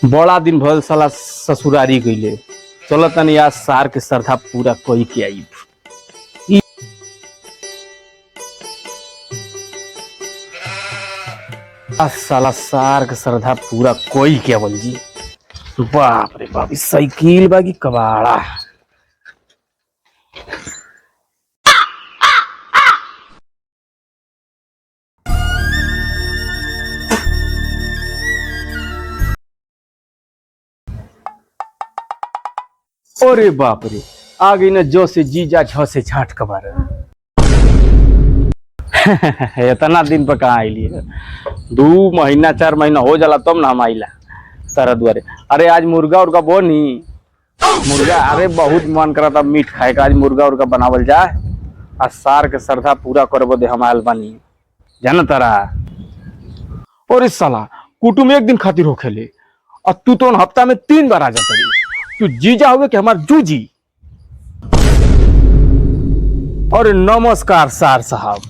बड़ा दिन भर साला ससुरारी गईले। चलो तनी आज सार के श्रद्धा पूरा कोई के आई। साला सार के श्रद्धा पूरा कोई के बोल जी। बाप रे बाप, साइकिल बागी कबाड़ा। अरे बाप रे, आ गई ना जो से जीजा झ से झाट कबार। इतना दिन पर कहाँ आईली है? 2 महीना 4 महीना हो जाला तब ना हम आईला तारा द्वारे। अरे आज मुर्गा उर्गा बोनी मुर्गा, अरे बहुत मन करा था मीट खाए का। आज मुर्गा उर्गा बनावल जाए, आज सार के श्रद्धा पूरा करबो दे हम आयल बानी जाना तारा। और इस साला कुटुम एक दिन खातिर हो खेले और तू तो हफ्ता में 3 बार आ जाता रही। तू जीजा हुए कि हमार जूजी। और नमस्कार सार साहब,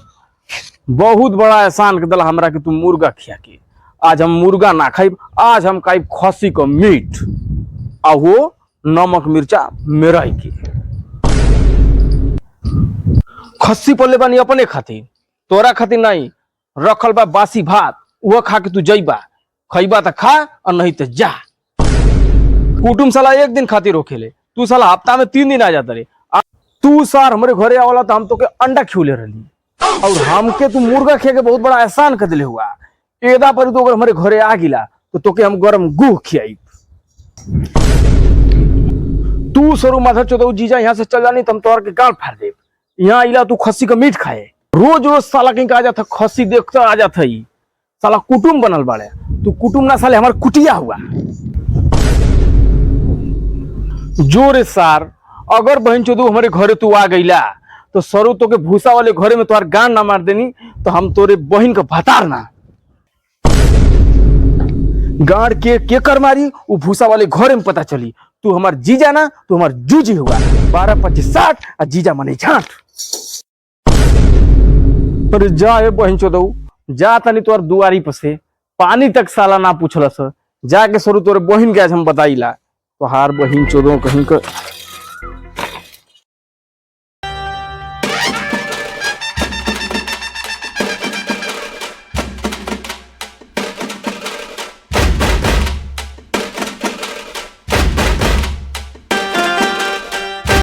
बहुत बड़ा एहसान के दल हमरा के तू मुर्गा खिया के। आज हम मुर्गा ना खाइब, आज हम खाइब खस्सी का मीट, आ वो नमक मिर्चा मेरा ही के। खस्सी पले बानी अपने खातिर, तोरा खातिर नहीं। रखल बा बासी भात, वो खा के तू जइबा। खइबा तो खा और नहीं तो जा। कुटुम साला एक दिन खातिर होखेले, तू साला हफ्ता में 3 दिन आ जाता रे। तू सार हमारे घरे आवला तो हम तो के अंडा खिले रही, और हमके तू मुर्गा खे के बहुत बड़ा एहसान कर दिले हुआ। एदा पर तो अगर हमारे घरे आ गिला तो तोके हम गरम गुह खियाई। तू सरू माथा चोदऊ जीजा यहाँ से चल जानी तो हम तोर के गाल फाड़ दे। यहाँ आइला तू खस्सी का मीट खाए, रोज रोज साला कहीं आ जाता खस्सी देखता आ जाता ही। साला कुटुम बनल बाड़े, तू कुटुम ना साले हमारे कुटिया हुआ। जोरे सार, अगर बहन चोदू हमारे घरे तू आ गईला तो सरू तो के भूसा वाले घरे में तुहार गान ना मार देनी तो हम तोरे बहन का भतार ना गाड़ के कर मारी। वो भूसा वाले घरे में पता चली तू हमार जीजा ना, तू हमार जूजी हुआ। 12 25 60 और जीजा मने झाट। अरे जा ए बहन चोदू, जा तनी तोर दुआरी पर से पानी तक साला ना पूछलस। जाके सरू तोरे बहन के आज हम बताइला। तो हार बहिन चोदो कहीं का